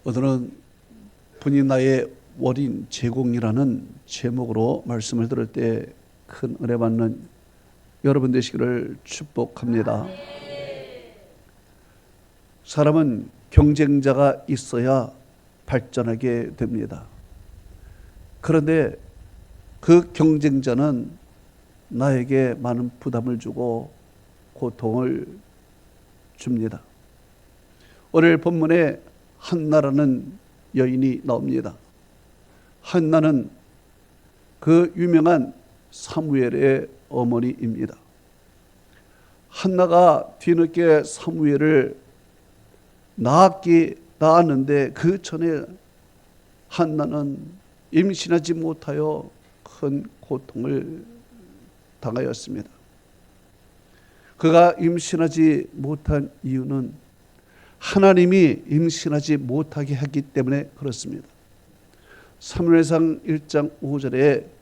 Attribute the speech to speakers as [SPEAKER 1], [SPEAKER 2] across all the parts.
[SPEAKER 1] 오늘은 분인나의 월인 제공이라는 제목으로 말씀을 들을 때 큰 은혜 받는 여러분 되시기를 축복합니다. 사람은 경쟁자가 있어야 발전하게 됩니다. 그런데 그 경쟁자는 나에게 많은 부담을 주고 고통을 줍니다. 오늘 본문에 한나라는 여인이 나옵니다. 한나는 그 유명한 사무엘의 어머니입니다. 한나가 뒤늦게 사무엘을 낳았는데 그 전에 한나는 임신하지 못하여 큰 고통을 당하였습니다. 그가 임신하지 못한 이유는 하나님이 임신하지 못하게 하기 때문에 그렇습니다. 사무엘상 1장 5절에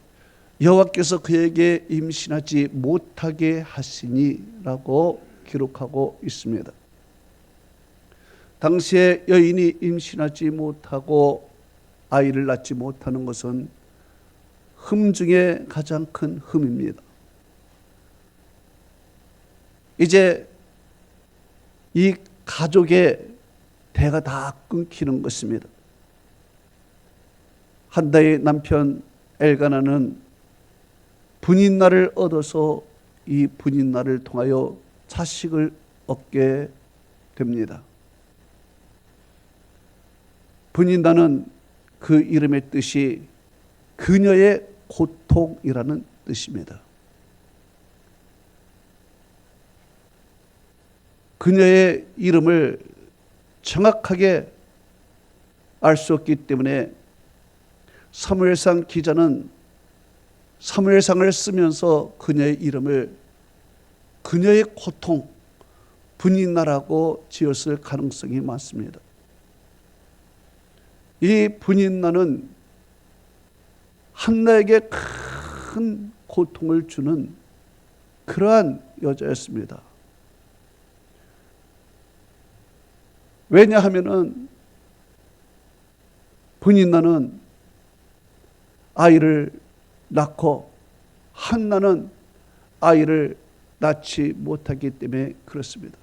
[SPEAKER 1] 여호와께서 그에게 임신하지 못하게 하시니라고 기록하고 있습니다. 당시에 여인이 임신하지 못하고 아이를 낳지 못하는 것은 흠 중에 가장 큰 흠입니다. 이제 이 가족의 대가 다 끊기는 것입니다. 한나의 남편 엘가나는 분인나를 얻어서 이 분인나를 통하여 자식을 얻게 됩니다. 분인나는 그 이름의 뜻이 그녀의 고통이라는 뜻입니다. 그녀의 이름을 정확하게 알 수 없기 때문에 사무엘상 기자는 사무엘상을 쓰면서 그녀의 이름을 그녀의 고통, 분인나라고 지었을 가능성이 많습니다. 이 분인나는 한나에게 큰 고통을 주는 그러한 여자였습니다. 왜냐하면은 분인나는 아이를 낳고 한나는 아이를 낳지 못하기 때문에 그렇습니다.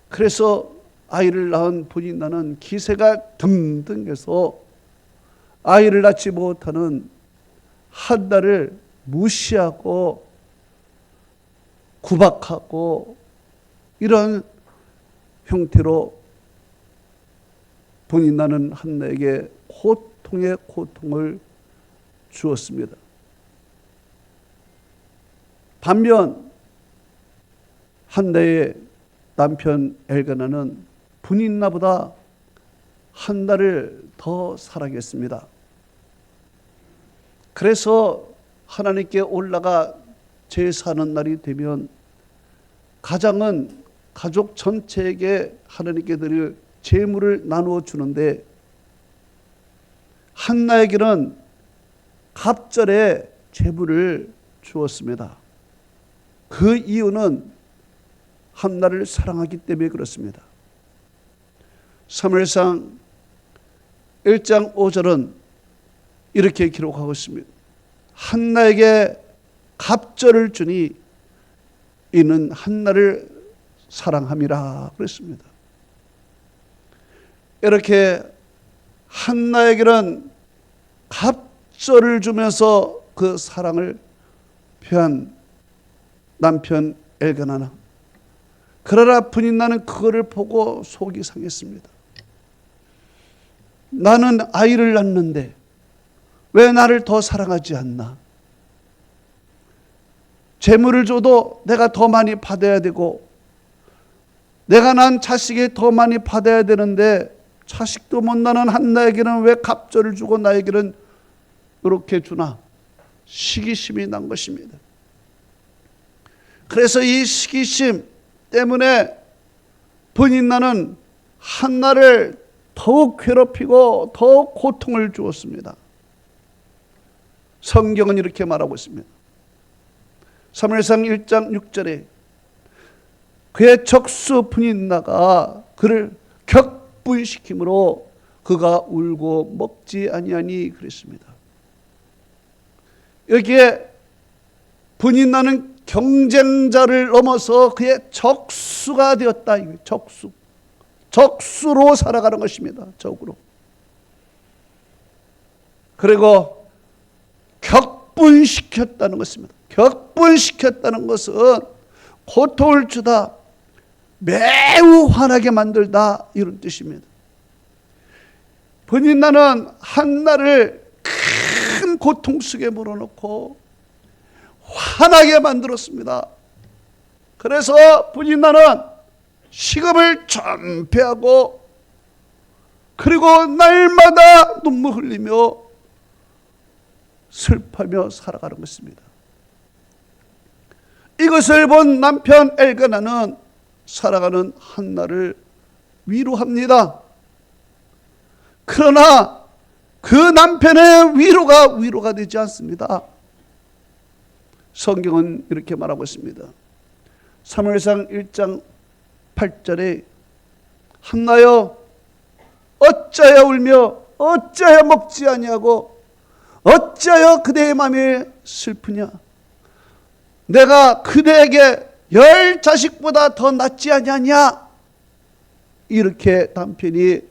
[SPEAKER 1] 그래서 아이를 낳은 분인나는 기세가 등등해서 아이를 낳지 못하는 한나를 무시하고 구박하고 이런 형태로 분인나는 한나에게 고통의 고통을 주었습니다. 반면 한나의 남편 엘가나는 분인나보다 한나를 더 사랑했습니다. 그래서 하나님께 올라가 제사하는 날이 되면 가장은 가족 전체에게 하나님께 드릴 제물을 나누어 주는데 한나에게는 갑절에 제물을 주었습니다. 그 이유는 한나를 사랑하기 때문에 그렇습니다. 사무엘상 1장 5절은 이렇게 기록하고 있습니다. 한나에게 갑절을 주니 이는 한나를 사랑함이라 그랬습니다. 이렇게 한나에게는 갑절을 주면서 그 사랑을 표한 남편 엘가나나, 그러나 분인나는 그거를 보고 속이 상했습니다. 나는 아이를 낳는데 왜 나를 더 사랑하지 않나? 재물을 줘도 내가 더 많이 받아야 되고 내가 낳은 자식이 더 많이 받아야 되는데 자식도 못 낳는 한나에게는 왜 갑절을 주고 나에게는 이렇게 주나? 시기심이 난 것입니다. 그래서 이 시기심 때문에 분인나는 한나를 더욱 괴롭히고 더욱 고통을 주었습니다. 성경은 이렇게 말하고 있습니다. 사무엘상 1장 6절에 그의 적수 분인나가 그를 격분시킴으로 그가 울고 먹지 아니하니 그랬습니다. 여기에 분이 나는 경쟁자를 넘어서 그의 적수가 되었다. 적수로 살아가는 것입니다. 적으로. 그리고 격분시켰다는 것입니다. 격분시켰다는 것은 고통을 주다, 매우 화나게 만들다, 이런 뜻입니다. 분인나는 한나를 큰 고통 속에 몰아넣고 화나게 만들었습니다. 그래서 분인나는 식음을 전폐하고 그리고 날마다 눈물 흘리며 슬퍼하며 살아가는 것입니다. 이것을 본 남편 엘가나는 살아가는 한나를 위로합니다. 그러나 그 남편의 위로가 되지 않습니다. 성경은 이렇게 말하고 있습니다. 사무엘상 1장 8절에 한나여 어찌하여 울며 어찌하여 먹지 아니하고 어찌하여 그대의 마음이 슬프냐. 내가 그대에게 10자식보다 더 낫지 아니하냐. 이렇게 남편이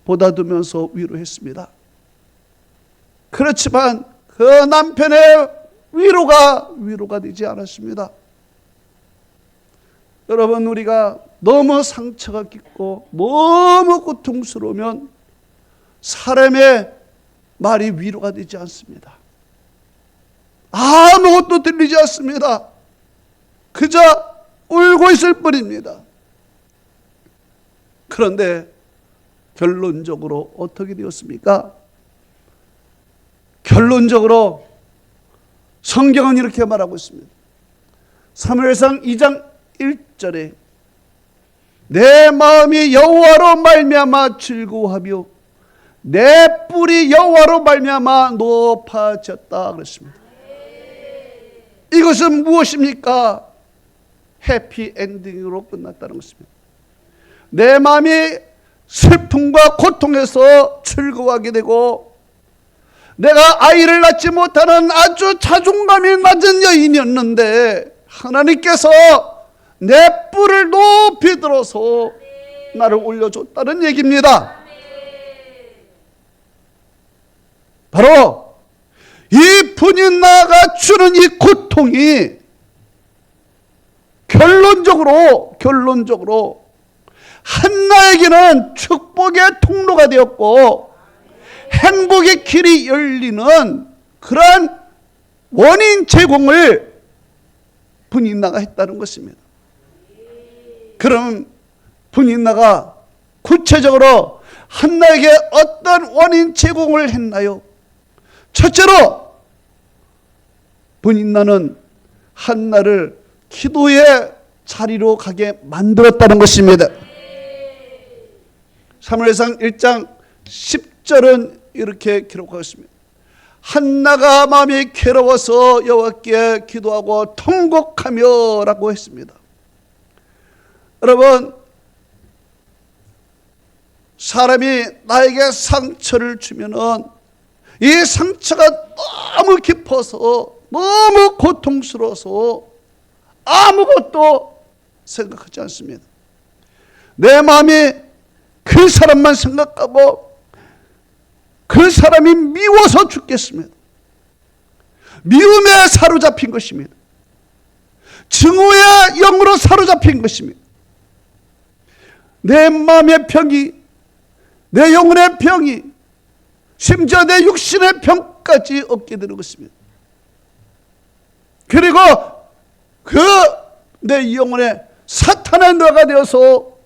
[SPEAKER 1] 보다두면서 위로했습니다. 그렇지만 그 남편의 위로가 되지 않았습니다. 여러분, 우리가 너무 상처가 깊고 너무 고통스러우면 사람의 말이 위로가 되지 않습니다. 아무것도 들리지 않습니다. 그저 울고 있을 뿐입니다. 그런데 결론적으로 어떻게 되었습니까? 결론적으로 성경은 이렇게 말하고 있습니다. 사무엘상 2장 1절에 내 마음이 여호와로 말미암아 즐거워하며 내 뿔이 여호와로 말미암아 높아졌다 그랬습니다. 이것은 무엇입니까? 해피엔딩으로 끝났다는 것입니다. 내 마음이 슬픔과 고통에서 즐거워하게 되고 내가 아이를 낳지 못하는 아주 자존감이 낮은 여인이었는데 하나님께서 내 뿔을 높이 들어서 나를 올려줬다는 얘기입니다. 바로 이 분인나가 주는 이 고통이 결론적으로 한나에게는 축복의 통로가 되었고 행복의 길이 열리는 그러한 원인 제공을 분인나가 했다는 것입니다. 그럼 분인나가 구체적으로 한나에게 어떤 원인 제공을 했나요? 첫째로 분인나는 한나를 기도의 자리로 가게 만들었다는 것입니다. 사무엘상 1장 10절은 이렇게 기록하고 있습니다. 한나가 마음이 괴로워서 여호와께 기도하고 통곡하며 라고 했습니다. 여러분, 사람이 나에게 상처를 주면은 이 상처가 너무 깊어서 너무 고통스러워서 아무것도 생각하지 않습니다. 내 마음이 그 사람만 생각하고 그 사람이 미워서 죽겠습니다. 미움에 사로잡힌 것입니다. 증오의 영으로 사로잡힌 것입니다. 내 마음의 병이, 내 영혼의 병이, 심지어 내 육신의 병까지 얻게 되는 것입니다. 그리고 그 내 영혼의 사탄의 뇌가 되어서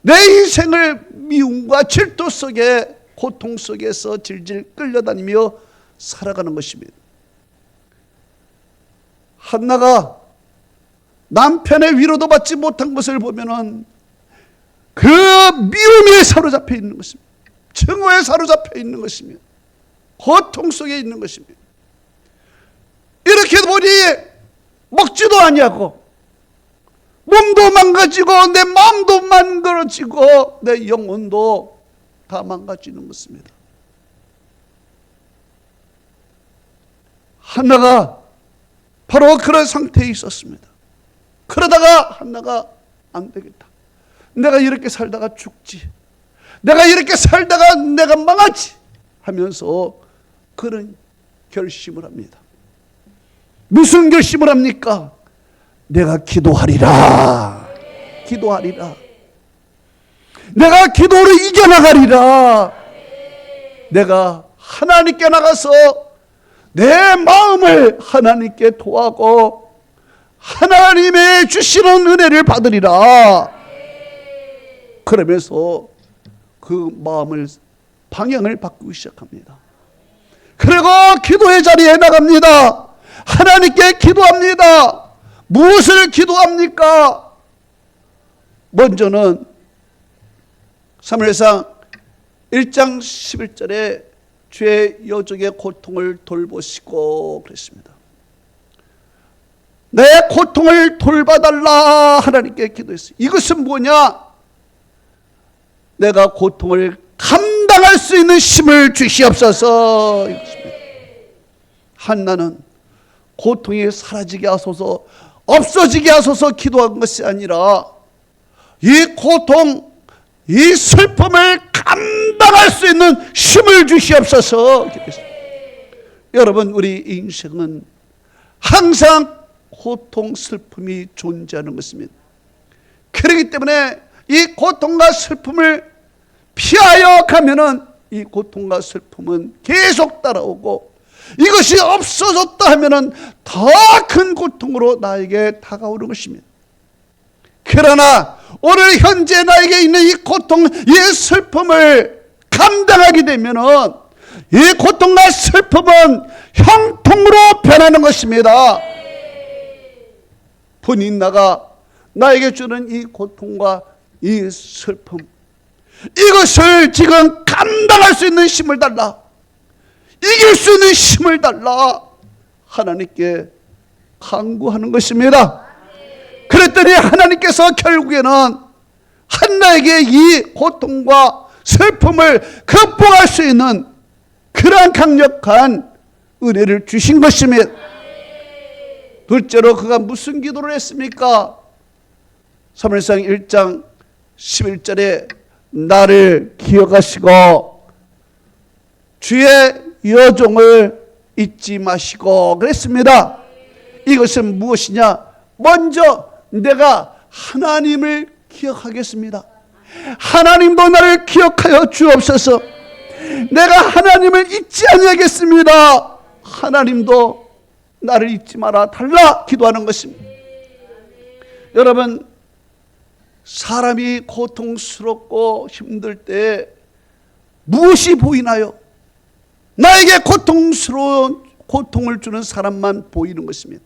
[SPEAKER 1] 내 인생을 미움과 질투 속에, 고통 속에서 질질 끌려다니며 살아가는 것입니다. 한나가 남편의 위로도 받지 못한 것을 보면은 그 미움에 사로잡혀 있는 것입니다. 증오에 사로잡혀 있는 것입니다. 고통 속에 있는 것입니다. 이렇게 보니 먹지도 아니하고 몸도 망가지고 내 마음도 쓰러지고 내 영혼도 다 망가지는 것입니다. 한나가 바로 그런 상태에 있었습니다. 그러다가 한나가 안 되겠다, 내가 이렇게 살다가 죽지, 내가 이렇게 살다가 내가 망하지 하면서 그런 결심을 합니다. 무슨 결심을 합니까? 내가 기도하리라. 기도하리라. 내가 기도로 이겨나가리라. 내가 하나님께 나가서 내 마음을 하나님께 토하고 하나님의 주시는 은혜를 받으리라. 그러면서 그 마음을 방향을 바꾸기 시작합니다. 그리고 기도의 자리에 나갑니다. 하나님께 기도합니다. 무엇을 기도합니까? 먼저는 사무엘상 1장 11절에 죄 여족의 고통을 돌보시고 그랬습니다. 내 고통을 돌봐달라 하나님께 기도했어요. 이것은 뭐냐? 내가 고통을 감당할 수 있는 힘을 주시옵소서. 이것입니다. 한나는 고통이 사라지게 하소서, 없어지게 하소서 기도한 것이 아니라 이 고통, 이 슬픔을 감당할 수 있는 힘을 주시옵소서 기도했습니다. 여러분, 우리 인생은 항상 고통, 슬픔이 존재하는 것입니다. 그렇기 때문에 이 고통과 슬픔을 피하여 가면은 이 고통과 슬픔은 계속 따라오고, 이것이 없어졌다 하면은 더 큰 고통으로 나에게 다가오는 것입니다. 그러나 오늘 현재 나에게 있는 이 고통, 이 슬픔을 감당하게 되면은 이 고통과 슬픔은 형통으로 변하는 것입니다. 본인 나가 나에게 주는 이 고통과 이 슬픔, 이것을 지금 감당할 수 있는 힘을 달라, 이길 수 있는 힘을 달라 하나님께 간구하는 것입니다. 그랬더니 하나님께서 결국에는 한나에게 이 고통과 슬픔을 극복할 수 있는 그러한 강력한 은혜를 주신 것입니다. 둘째로 그가 무슨 기도를 했습니까? 사무엘상 1장 11절에 나를 기억하시고 주의 여종을 잊지 마시고 그랬습니다. 이것은 무엇이냐? 먼저 내가 하나님을 기억하겠습니다. 하나님도 나를 기억하여 주옵소서. 내가 하나님을 잊지 아니하겠습니다. 하나님도 나를 잊지 마라 달라 기도하는 것입니다. 여러분, 사람이 고통스럽고 힘들 때 무엇이 보이나요? 나에게 고통을 주는 사람만 보이는 것입니다.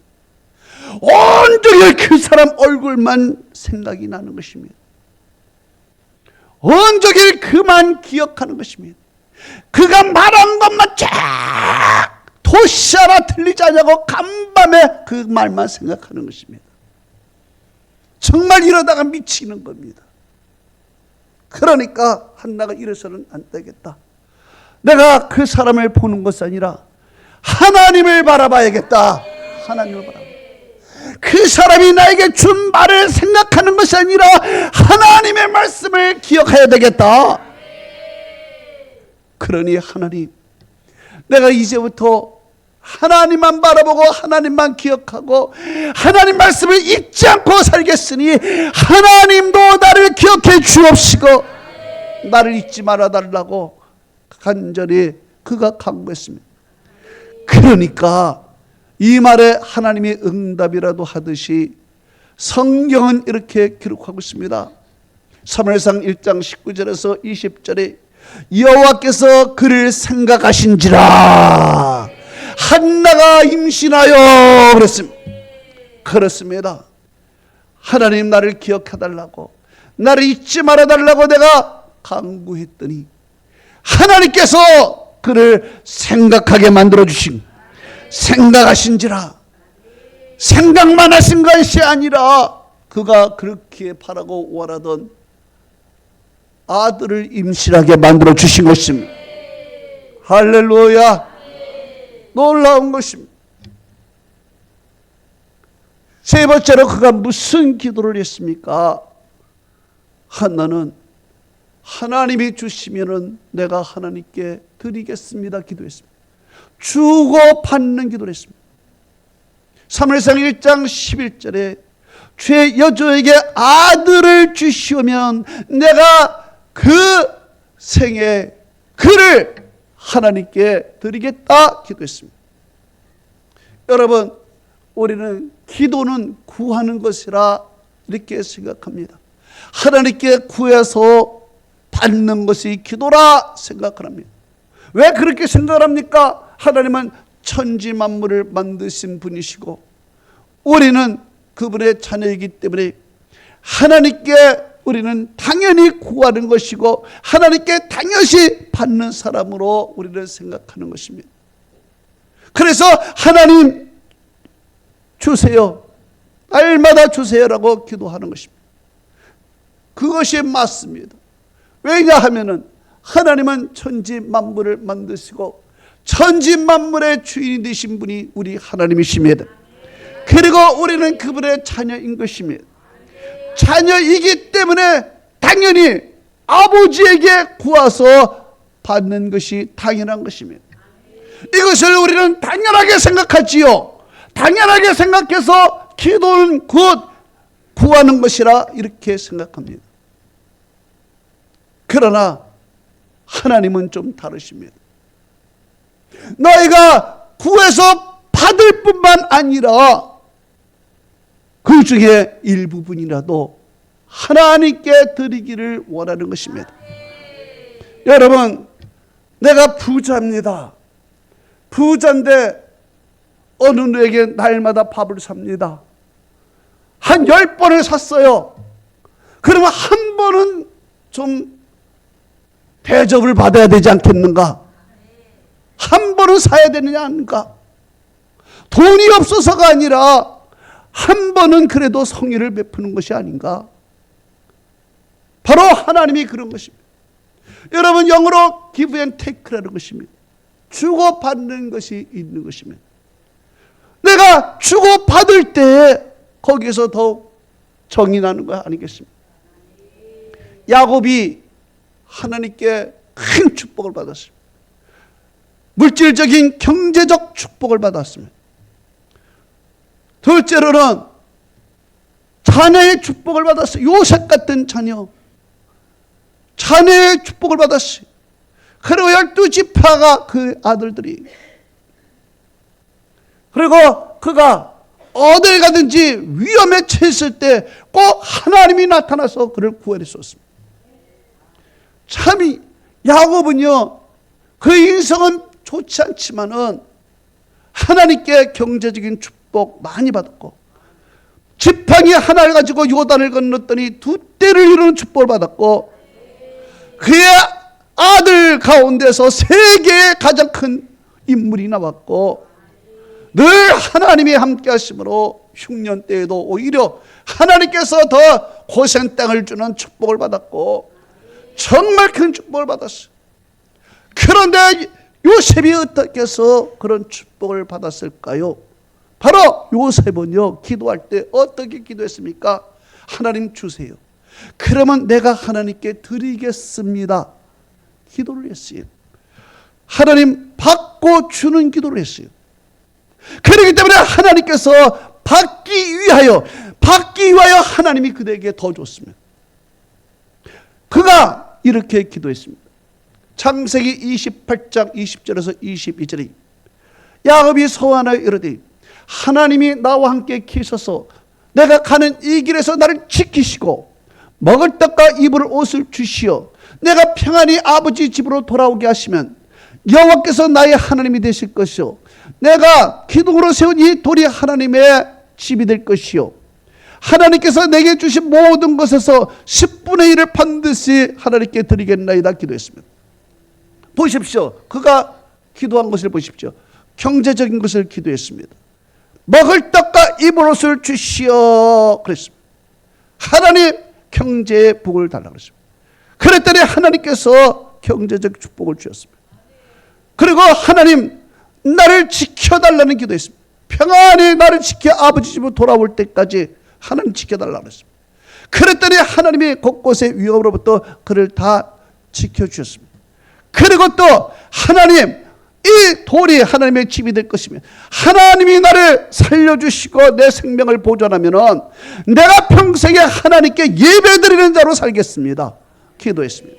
[SPEAKER 1] 온종일 그 사람 얼굴만 생각이 나는 것입니다. 온종일 그만 기억하는 것입니다. 그가 말한 것만 쫙 도시 하나 틀리지 않냐고 간밤에 그 말만 생각하는 것입니다. 정말 이러다가 미치는 겁니다. 그러니까 한나가 이래서는 안 되겠다. 내가 그 사람을 보는 것이 아니라 하나님을 바라봐야겠다. 하나님을 바라봐. 그 사람이 나에게 준 말을 생각하는 것이 아니라 하나님의 말씀을 기억해야 되겠다. 그러니 하나님, 내가 이제부터 하나님만 바라보고 하나님만 기억하고 하나님 말씀을 잊지 않고 살겠으니 하나님도 나를 기억해 주옵시고 나를 잊지 말아달라고 간절히 그가 간구했습니다. 그러니까 이 말에 하나님이 응답이라도 하듯이 성경은 이렇게 기록하고 있습니다. 사무엘상 1장 19절에서 20절에 여호와께서 그를 생각하신지라 한나가 임신하여 그랬습니다. 그렇습니다. 하나님 나를 기억해달라고, 나를 잊지 말아달라고 내가 간구했더니 하나님께서 그를 생각하게 만들어주신, 생각하신지라, 생각만 하신 것이 아니라 그가 그렇게 바라고 원하던 아들을 임신하게 만들어 주신 것입니다. 할렐루야. 놀라운 것입니다. 세 번째로 그가 무슨 기도를 했습니까? 한나는 하나님이 주시면은 내가 하나님께 드리겠습니다 기도했습니다. 주고 받는 기도를 했습니다. 사무엘상 1장 11절에 주의 여조에게 아들을 주시오면 내가 그 생에 그를 하나님께 드리겠다 기도했습니다. 여러분, 우리는 기도는 구하는 것이라 이렇게 생각합니다. 하나님께 구해서 받는 것이 기도라 생각합니다. 왜 그렇게 생각합니까? 하나님은 천지 만물을 만드신 분이시고 우리는 그분의 자녀이기 때문에 하나님께 우리는 당연히 구하는 것이고 하나님께 당연히 받는 사람으로 우리는 생각하는 것입니다. 그래서 하나님 주세요, 날마다 주세요라고 기도하는 것입니다. 그것이 맞습니다. 왜냐하면 하나님은 천지 만물을 만드시고 천지 만물의 주인이 되신 분이 우리 하나님이십니다. 그리고 우리는 그분의 자녀인 것입니다. 자녀이기 때문에 당연히 아버지에게 구해서 받는 것이 당연한 것입니다. 이것을 우리는 당연하게 생각하지요. 당연하게 생각해서 기도는 곧 구하는 것이라 이렇게 생각합니다. 그러나 하나님은 좀 다르십니다. 너희가 구해서 받을 뿐만 아니라 그 중에 일부분이라도 하나님께 드리기를 원하는 것입니다. 여러분, 내가 부자입니다. 부자인데 어느 누에게 날마다 밥을 삽니다. 한 10번을 샀어요. 그러면 한 번은 좀 대접을 받아야 되지 않겠는가? 한 번은 사야 되느냐 아닌가? 돈이 없어서가 아니라 한 번은 그래도 성의를 베푸는 것이 아닌가? 바로 하나님이 그런 것입니다. 여러분, 영어로 give and take라는 것입니다. 주고받는 것이 있는 것입니다. 내가 주고받을 때 거기에서 더욱 정이 나는 거 아니겠습니까? 야곱이 하나님께 큰 축복을 받았습니다. 물질적인 경제적 축복을 받았습니다. 둘째로는 자녀의 축복을 받았어요. 요셉 같은 자녀, 자녀의 축복을 받았어요. 그리고 12지파가 그 아들들이, 그리고 그가 어딜 가든지 위험에 처했을 때 꼭 하나님이 나타나서 그를 구원했었습니다. 참 야곱은요, 그 인생은 좋지 않지만은 하나님께 경제적인 축복 많이 받았고, 지팡이 하나를 가지고 요단을 건넜더니 2대를 이루는 축복을 받았고, 그의 아들 가운데서 세계의 가장 큰 인물이 나왔고, 늘 하나님이 함께 하심으로 흉년 때에도 오히려 하나님께서 더 고센 땅을 주는 축복을 받았고 정말 큰 축복을 받았어요. 그런데 요셉이 어떻게 해서 그런 축복을 받았을까요? 바로 요셉은요, 기도할 때 어떻게 기도했습니까? 하나님 주세요. 그러면 내가 하나님께 드리겠습니다. 기도를 했어요. 하나님 받고 주는 기도를 했어요. 그렇기 때문에 하나님께서 받기 위하여 하나님이 그에게 더 줬습니다. 그가 이렇게 기도했습니다. 창세기 28장 20절에서 22절에 야곱이 소원하여 이르되 하나님이 나와 함께 계셔서 내가 가는 이 길에서 나를 지키시고 먹을 떡과 입을 옷을 주시어 내가 평안히 아버지 집으로 돌아오게 하시면 여호와께서 나의 하나님이 되실 것이요 내가 기둥으로 세운 이 돌이 하나님의 집이 될 것이요 하나님께서 내게 주신 모든 것에서 10분의 1을 반드시 하나님께 드리겠나이다 기도했습니다. 보십시오. 그가 기도한 것을 보십시오. 경제적인 것을 기도했습니다. 먹을 떡과 입을 옷을 주시어 그랬습니다. 하나님 경제의 복을 달라고 했습니다. 그랬더니 하나님께서 경제적 축복을 주셨습니다. 그리고 하나님 나를 지켜달라는 기도했습니다. 평안히 나를 지켜 아버지 집으로 돌아올 때까지 하나님 지켜달라고 했습니다. 그랬더니 하나님이 곳곳의 위협으로부터 그를 다 지켜주셨습니다. 그리고 또 하나님, 이 돌이 하나님의 집이 될 것이며 하나님이 나를 살려주시고 내 생명을 보존하면 내가 평생에 하나님께 예배드리는 자로 살겠습니다. 기도했습니다.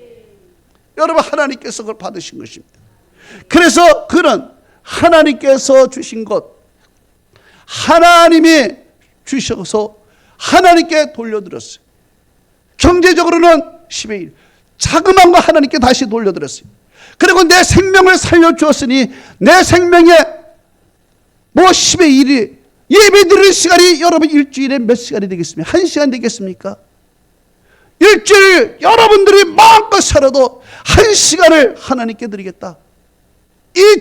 [SPEAKER 1] 여러분, 하나님께서 그걸 받으신 것입니다. 그래서 그는 하나님께서 주신 것, 하나님이 주셔서 하나님께 돌려드렸어요. 경제적으로는 10의 1, 자그마한 거 하나님께 다시 돌려드렸어요. 그리고 내 생명을 살려주었으니 내 생명에 10의 1이 예배 드리는 시간이 여러분 일주일에 몇 시간이 되겠습니까? 1시간 되겠습니까? 일주일 여러분들이 마음껏 살아도 1시간을 하나님께 드리겠다. 이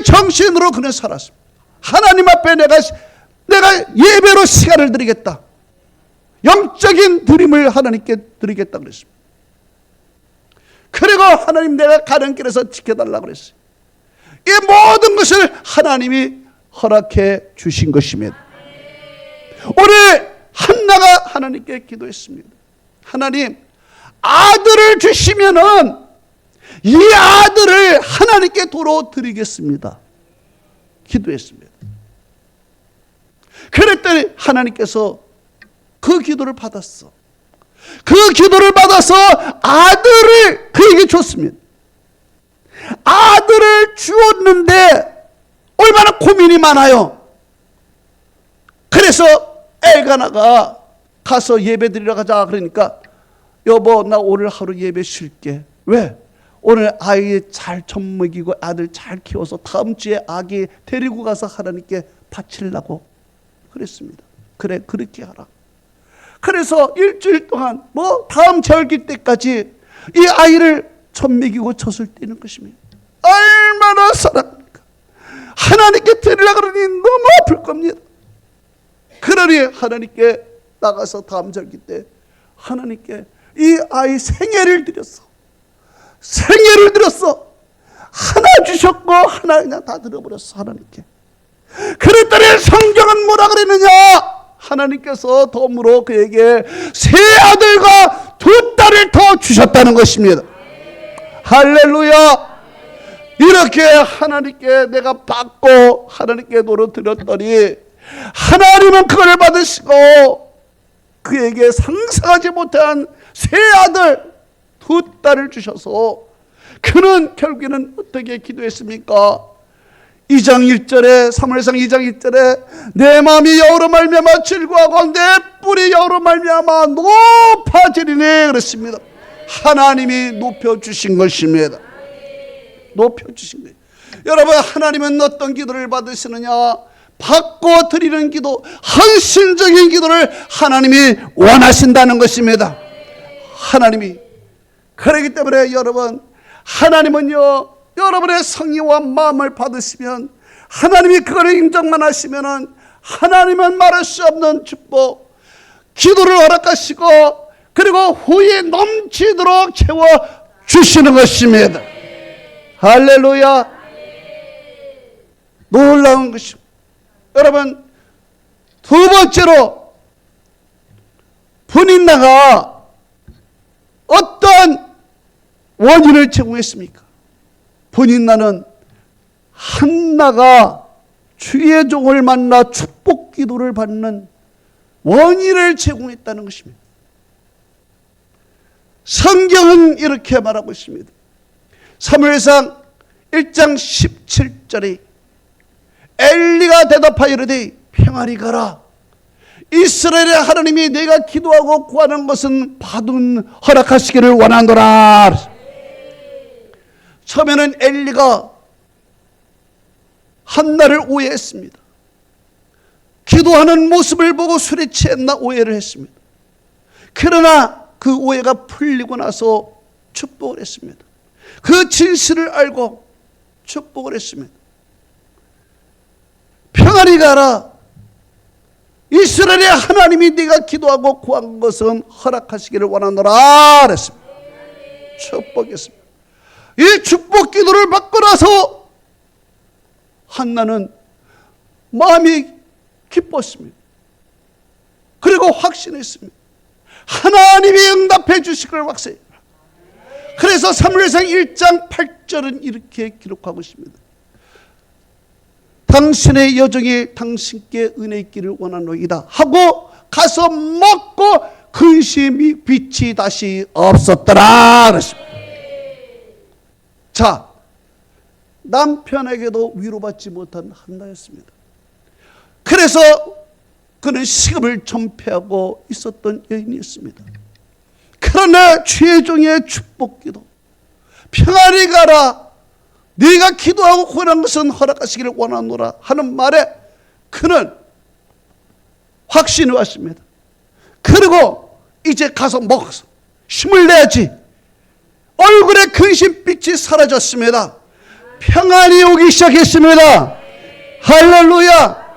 [SPEAKER 1] 정신으로 그는 살았습니다. 하나님 앞에 내가 예배로 시간을 드리겠다. 영적인 드림을 하나님께 드리겠다 그랬습니다. 그리고 하나님 내가 가는 길에서 지켜달라고 그랬어요. 이 모든 것을 하나님이 허락해 주신 것입니다. 오늘 한나가 하나님께 기도했습니다. 하나님, 아들을 주시면은 이 아들을 하나님께 도로 드리겠습니다. 기도했습니다. 그랬더니 하나님께서 그 기도를 받았어. 그 기도를 받아서 아들을 그에게 줬습니다. 아들을 주었는데 얼마나 고민이 많아요. 그래서 엘가나가 가서 예배 드리러 가자 그러니까 여보, 나 오늘 하루 예배 쉴게. 왜? 오늘 아이 잘 젖먹이고 아들 잘 키워서 다음 주에 아기 데리고 가서 하나님께 바치려고 그랬습니다. 그래, 그렇게 하라. 그래서 일주일 동안 다음 절기 때까지 이 아이를 젖먹이고 젖을 떼는 것입니다. 얼마나 사랑합니까? 하나님께 드리려고 그러니 너무 아플 겁니다. 그러니 하나님께 나가서 다음 절기 때 하나님께 이 아이 생애를 드렸어. 생애를 드렸어. 하나 주셨고 하나 그냥 다 드려버렸어, 하나님께. 그랬더니 성경은 뭐라 그랬느냐? 하나님께서 덤으로 그에게 세 아들과 두 딸을 더 주셨다는 것입니다. 할렐루야. 이렇게 하나님께 내가 받고 하나님께 도로 드렸더니 하나님은 그걸 받으시고 그에게 상상하지 못한 세 아들 두 딸을 주셔서 그는 결국에는 어떻게 기도했습니까? 2장 1절에 사무엘상 2장 1절에 내 마음이 여호로 말미암아 즐거워하고 내 뿔이 여호로 말미암아 높아지리니 그랬습니다. 하나님이 높여주신 것입니다. 높여주신 거예요. 여러분, 하나님은 어떤 기도를 받으시느냐? 받고 드리는 기도, 헌신적인 기도를 하나님이 원하신다는 것입니다. 하나님이. 그렇기 때문에 여러분, 하나님은요, 여러분의 성의와 마음을 받으시면 하나님이 그걸 인정만 하시면은 하나님은 말할 수 없는 축복, 기도를 허락하시고 그리고 후에 넘치도록 채워 주시는 것입니다. 할렐루야. 놀라운 것입니다. 여러분, 두 번째로 분인나가 어떤 원인을 제공했습니까? 분인나는 한나가 주의 종을 만나 축복 기도를 받는 원인을 제공했다는 것입니다. 성경은 이렇게 말하고 있습니다. 사무엘상 1장 17절에 엘리가 대답하여 이르되 평안히 가라. 이스라엘의 하나님이 내가 기도하고 구하는 것은 받은 허락하시기를 원하노라. 처음에는 엘리가 한나를 오해했습니다. 기도하는 모습을 보고 술에 취했나 오해를 했습니다. 그러나 그 오해가 풀리고 나서 축복을 했습니다. 그 진실을 알고 축복을 했습니다. 평안히 가라. 이스라엘의 하나님이 네가 기도하고 구한 것은 허락하시기를 원하노라 그랬습니다. 축복했습니다. 이 축복 기도를 받고 나서 한나는 마음이 기뻤습니다. 그리고 확신했습니다. 하나님이 응답해 주실 걸 확신해요. 그래서 사무엘상 1장 8절은 이렇게 기록하고 있습니다. 당신의 여종이 당신께 은혜 있기를 원하노이다 하고 가서 먹고 근심이 빛이 다시 없었더라 그랬습니다. 자, 남편에게도 위로받지 못한 한나였습니다. 그래서 그는 시금을 전폐하고 있었던 여인이었습니다. 그러나 주의 종의 축복기도 평안히 가라 네가 기도하고 구한 것은 허락하시기를 원하노라 하는 말에 그는 확신이 왔습니다. 그리고 이제 가서 먹어서 힘을 내야지. 얼굴에 근심빛이 사라졌습니다. 평안이 오기 시작했습니다. 할렐루야.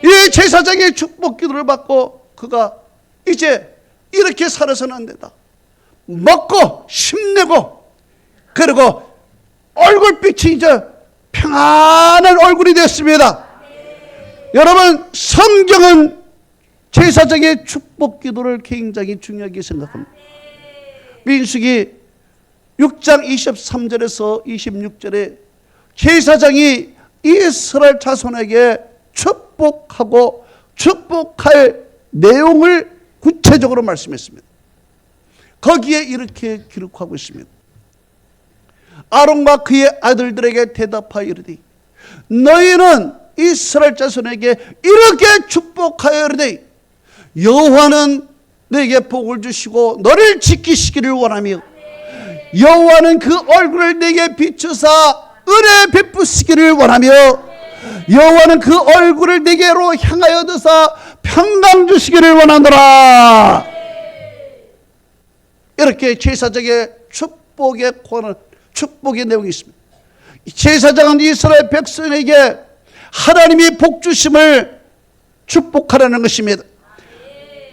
[SPEAKER 1] 이 제사장의 축복 기도를 받고 그가 이제 이렇게 살아서는 안 된다. 먹고 힘내고 그리고 얼굴빛이 이제 평안한 얼굴이 됐습니다. 여러분, 성경은 제사장의 축복 기도를 굉장히 중요하게 생각합니다. 민수기 6장 23절에서 26절에 제사장이 이스라엘 자손에게 축복하고 축복할 내용을 구체적으로 말씀했습니다. 거기에 이렇게 기록하고 있습니다. 아론과 그의 아들들에게 대답하여 이르되 너희는 이스라엘 자손에게 이렇게 축복하여 이르되 여호와는 너에게 복을 주시고 너를 지키시기를 원하며 여호와는 그 얼굴을 내게 비추사 은혜 베푸시기를 원하며 여호와는 그 얼굴을 내게로 향하여 드사 평강 주시기를 원하노라. 이렇게 제사장의 축복의 내용이 있습니다. 제사장은 이스라엘 백성에게 하나님이 복 주심을 축복하라는 것입니다.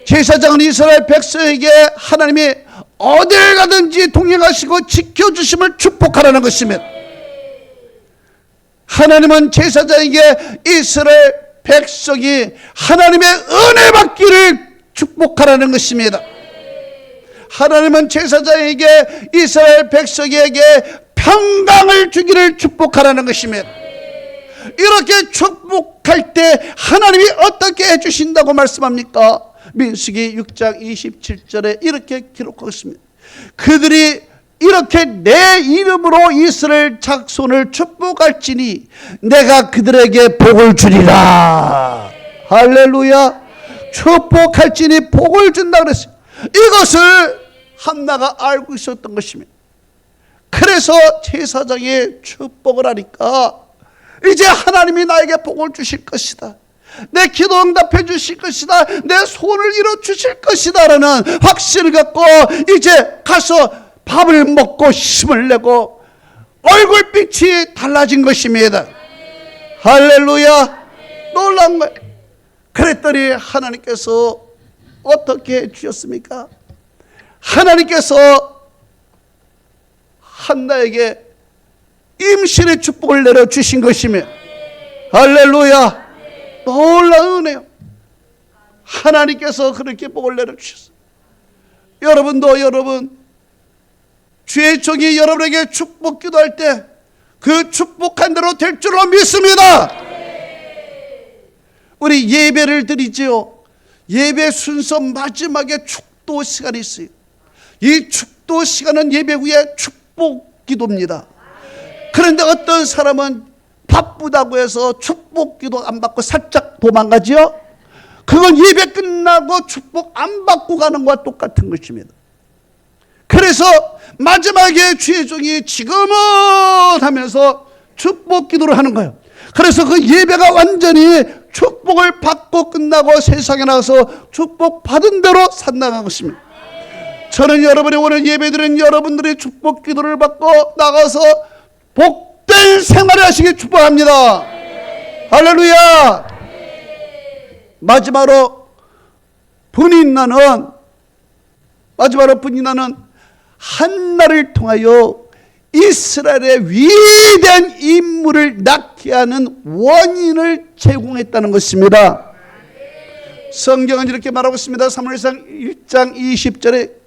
[SPEAKER 1] 제사장은 이스라엘 백성에게 하나님이 어딜 가든지 동행하시고 지켜주심을 축복하라는 것입니다. 하나님은 제사장에게 이스라엘 백성이 하나님의 은혜 받기를 축복하라는 것입니다. 하나님은 제사장에게 이스라엘 백성에게 평강을 주기를 축복하라는 것입니다. 이렇게 축복할 때 하나님이 어떻게 해주신다고 말씀합니까? 민수기 6장 27절에 이렇게 기록하고 있습니다. 그들이 이렇게 내 이름으로 이스라엘 자손을 축복할지니 내가 그들에게 복을 주리라. 할렐루야. 축복할지니 복을 준다 그랬어요. 이것을 한나가 알고 있었던 것입니다. 그래서 제사장의 축복을 하니까 이제 하나님이 나에게 복을 주실 것이다. 내 기도 응답해 주실 것이다. 내 소원을 이뤄 주실 것이다 라는 확신을 갖고 이제 가서 밥을 먹고 힘을 내고 얼굴빛이 달라진 것입니다. 할렐루야. 놀라운 거예요. 그랬더니 하나님께서 어떻게 해주셨습니까? 하나님께서 한나에게 임신의 축복을 내려주신 것이며 할렐루야. 놀라운 은혜요. 하나님께서 그렇게 복을 내려주셨어요. 여러분도 주의 종이 여러분에게 축복 기도할 때 그 축복한 대로 될 줄로 믿습니다. 우리 예배를 드리지요. 예배 순서 마지막에 축도 시간이 있어요. 이 축도 시간은 예배 후에 축복 기도입니다. 그런데 어떤 사람은 바쁘다고 해서 축복 기도 안 받고 살짝 도망가지요. 그건 예배 끝나고 축복 안 받고 가는 것과 똑같은 것입니다. 그래서 마지막에 주의 종이 지금은 하면서 축복 기도를 하는 거예요. 그래서 그 예배가 완전히 축복을 받고 끝나고 세상에 나가서 축복 받은 대로 산나간 것입니다. 저는 여러분이 오늘 예배드린 여러분들의 축복 기도를 받고 나가서 복된 생활을 하시길 축복합니다. 할렐루야. 마지막으로 분인나는 마지막으로 분인나는 한나를 통하여 이스라엘의 위대한 인물을 낳게 하는 원인을 제공했다는 것입니다. 성경은 이렇게 말하고 있습니다. 사무엘상 1장 20절에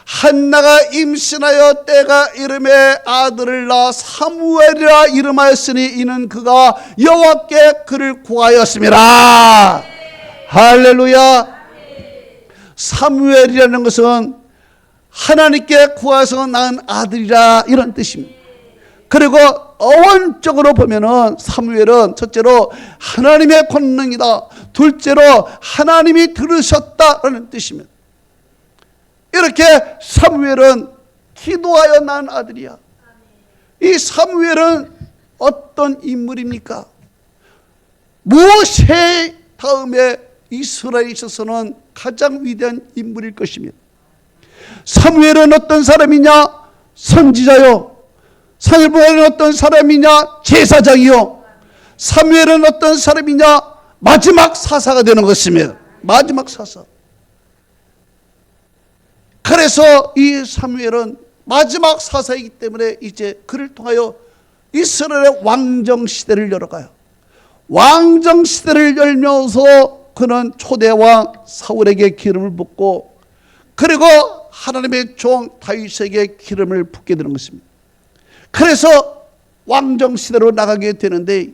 [SPEAKER 1] 한나가 임신하여 때가 이름에 아들을 낳아 사무엘이라 이름하였으니 이는 그가 여호와께 그를 구하였습니다. 할렐루야. 사무엘이라는 것은 하나님께 구하여서 낳은 아들이라 이런 뜻입니다. 그리고 어원적으로 보면은 사무엘은 첫째로 하나님의 권능이다, 둘째로 하나님이 들으셨다라는 뜻입니다. 이렇게 사무엘은 기도하여 낳은 아들이야. 이 사무엘은 어떤 인물입니까? 모세 다음에 이스라엘에 있어서는 가장 위대한 인물일 것입니다. 사무엘은 어떤 사람이냐? 선지자요. 사무엘은 어떤 사람이냐? 제사장이요. 사무엘은 어떤 사람이냐? 마지막 사사가 되는 것입니다. 마지막 사사. 그래서 이 사무엘은 마지막 사사이기 때문에 이제 그를 통하여 이스라엘의 왕정 시대를 열어가요. 왕정 시대를 열면서 그는 초대왕 사울에게 기름을 붓고, 그리고 하나님의 종 다윗에게 기름을 붓게 되는 것입니다. 그래서 왕정 시대로 나가게 되는데,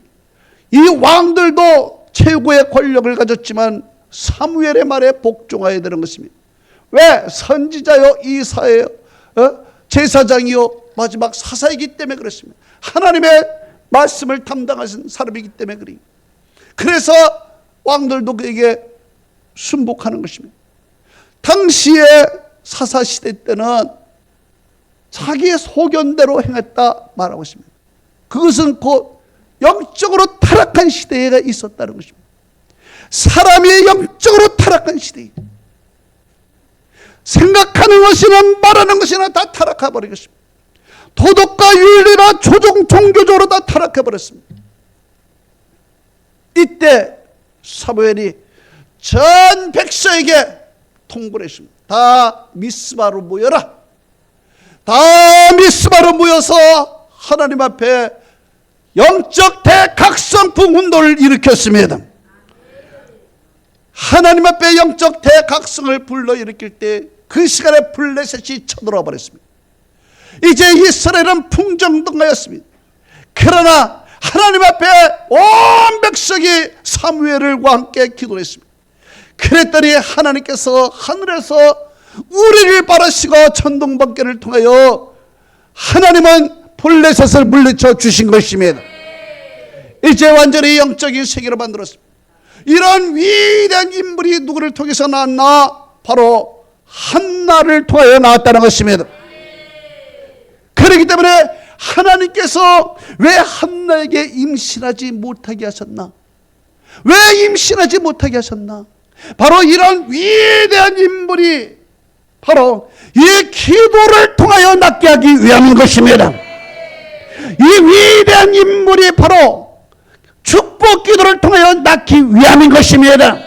[SPEAKER 1] 이 왕들도 최고의 권력을 가졌지만 사무엘의 말에 복종해야 되는 것입니다. 왜? 선지자요, 이사예요, 제사장이요, 마지막 사사이기 때문에 그렇습니다. 하나님의 말씀을 담당하신 사람이기 때문에 그래요. 그래서 왕들도 그에게 순복하는 것입니다. 당시에 사사시대 때는 자기의 소견대로 행했다 말하고 있습니다. 그것은 곧 영적으로 타락한 시대가 있었다는 것입니다. 사람이 영적으로 타락한 시대에 생각하는 것이나 말하는 것이나 다 타락해 버리겠습니다. 도덕과 윤리나 조종 종교적으로 다 타락해 버렸습니다. 이때 사무엘이 전 백성에게 통보를 했습니다. 다 미스바로 모여라. 다 미스바로 모여서 하나님 앞에 영적 대각성풍 운동을 일으켰습니다. 하나님 앞에 영적 대각성을 불러일으킬 때 그 시간에 블레셋이 쳐들어와 버렸습니다. 이제 이스라엘은 풍정등하였습니다. 그러나 하나님 앞에 온 백성이 사무엘과 함께 기도를 했습니다. 그랬더니 하나님께서 하늘에서 우리를 바라시고 천둥번개를 통하여 하나님은 블레셋을 물리쳐 주신 것입니다. 이제 완전히 영적인 세계로 만들었습니다. 이런 위대한 인물이 누구를 통해서 나왔나? 바로 한나를 통하여 나왔다는 것입니다. 그렇기 때문에 하나님께서 왜 한나에게 임신하지 못하게 하셨나? 왜 임신하지 못하게 하셨나? 바로 이런 위대한 인물이 바로 이 기도를 통하여 낳게 하기 위함인 것입니다. 이 위대한 인물이 바로 축복 기도를 통하여 낳기 위함인 것입니다.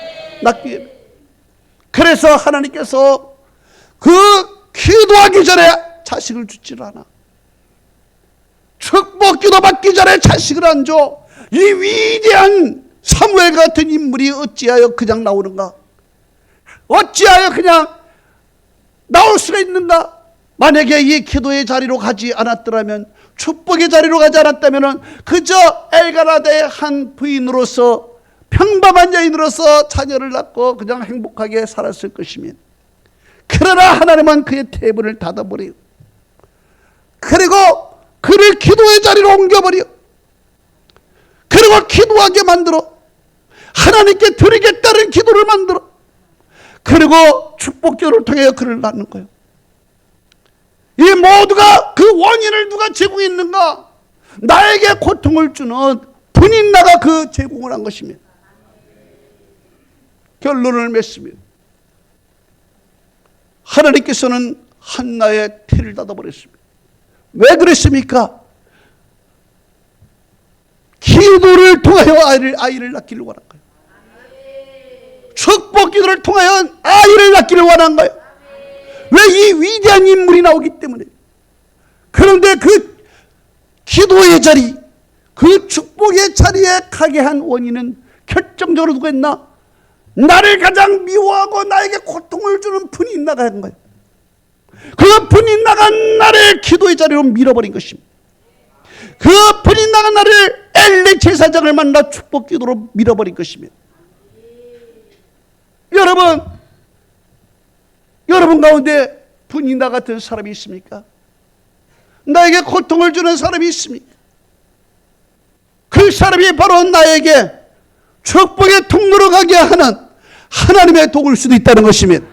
[SPEAKER 1] 그래서 하나님께서 그 기도하기 전에 자식을 주지를 않아. 축복 기도 받기 전에 자식을 안 줘. 이 위대한 사무엘 같은 인물이 어찌하여 그냥 나오는가? 어찌하여 그냥 나올 수가 있는가? 만약에 이 기도의 자리로 가지 않았더라면, 축복의 자리로 가지 않았다면 그저 엘가나다의 한 부인으로서, 평범한 여인으로서 자녀를 낳고 그냥 행복하게 살았을 것입니다. 그러나 하나님은 그의 테이블을 닫아버려요. 그리고 그를 기도의 자리로 옮겨버려. 그리고 기도하게 만들어. 하나님께 드리겠다는 기도를 만들어. 그리고 축복기도를 통해 그를 낳는 거예요. 이 모두가 그 원인을 누가 제공했는가? 나에게 고통을 주는 분인나가 그 제공을 한 것입니다. 결론을 맺습니다. 하나님께서는 한나의 태를 닫아버렸습니다. 왜 그랬습니까? 기도를 통하여 아이를 낳기를 원한 거예요. 축복 기도를 통하여 아이를 낳기를 원한 거예요. 왜? 이 위대한 인물이 나오기 때문에. 그런데 그 기도의 자리, 그 축복의 자리에 가게 한 원인은 결정적으로 누구였나? 나를 가장 미워하고 나에게 고통을 주는 분인나가 한 거예요. 그 분인나가 나를 기도의 자리로 밀어버린 것입니다. 그 분인나가 나를 엘리 제사장을 만나 축복 기도로 밀어버린 것입니다. 여러분 가운데 분인나 같은 사람이 있습니까? 나에게 고통을 주는 사람이 있습니까? 그 사람이 바로 나에게 축복의 통로로 가게 하는 하나님의 도구일 수도 있다는 것입니다.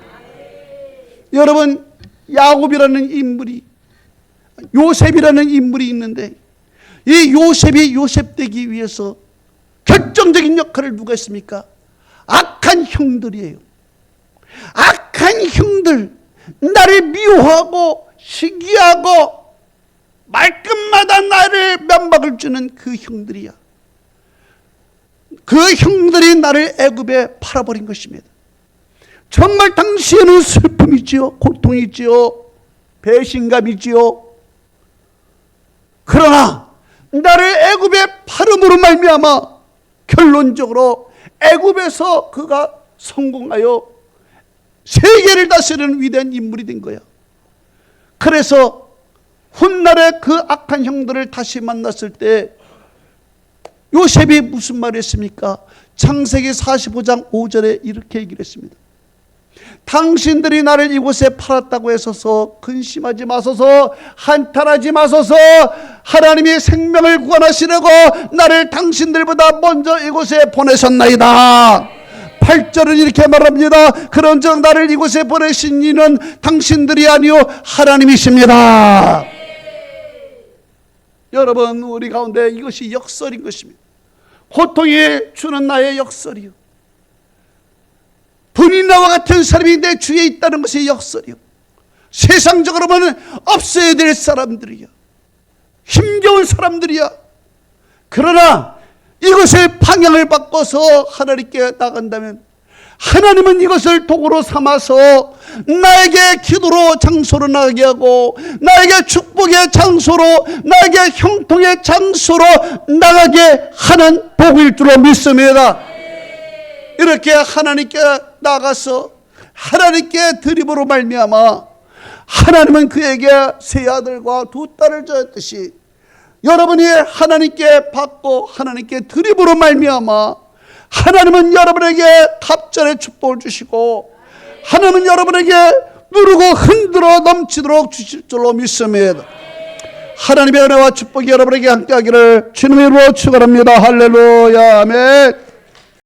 [SPEAKER 1] 여러분, 야곱이라는 인물이, 요셉이라는 인물이 있는데, 이 요셉이 요셉 되기 위해서 결정적인 역할을 누가 했습니까? 악한 형들이에요. 악한 형들, 나를 미워하고 시기하고 말끝마다 나를 면박을 주는 그 형들이야. 그 형들이 나를 애굽에 팔아버린 것입니다. 정말 당시에는 슬픔이지요, 고통이지요, 배신감이지요. 그러나 나를 애굽에 팔음으로 말미암아 결론적으로 애굽에서 그가 성공하여 세계를 다스리는 위대한 인물이 된 거야. 그래서 훗날에 그 악한 형들을 다시 만났을 때 요셉이 무슨 말을 했습니까? 창세기 45장 5절에 이렇게 얘기를 했습니다. 당신들이 나를 이곳에 팔았다고 해서서 근심하지 마소서, 한탄하지 마소서. 하나님이 생명을 구원하시려고 나를 당신들보다 먼저 이곳에 보내셨나이다. 8절은 이렇게 말합니다. 그런즉 나를 이곳에 보내신 이는 당신들이 아니요 하나님이십니다. 여러분, 우리 가운데 이것이 역설인 것입니다. 고통이 주는 나의 역설이요, 분인나와 같은 사람이 내 주위에 있다는 것이 역설이요, 세상적으로 보면 없어야 될 사람들이야, 힘겨운 사람들이야. 그러나 이것을 방향을 바꿔서 하나님께 나간다면 하나님은 이것을 도구로 삼아서 나에게 기도로 장소로 나가게 하고, 나에게 축복의 장소로, 나에게 형통의 장소로 나가게 하는 도구일 줄로 믿습니다. 이렇게 하나님께 나가서 하나님께 드림으로 말미암아 하나님은 그에게 세 아들과 두 딸을 주었듯이, 여러분이 하나님께 받고 하나님께 드림으로 말미암아 하나님은 여러분에게 갑절의 축복을 주시고, 하나님은 여러분에게 누르고 흔들어 넘치도록 주실 줄로 믿습니다. 하나님의 은혜와 축복이 여러분에게 함께하기를 주님의 이름으로 축원합니다. 할렐루야, 아멘.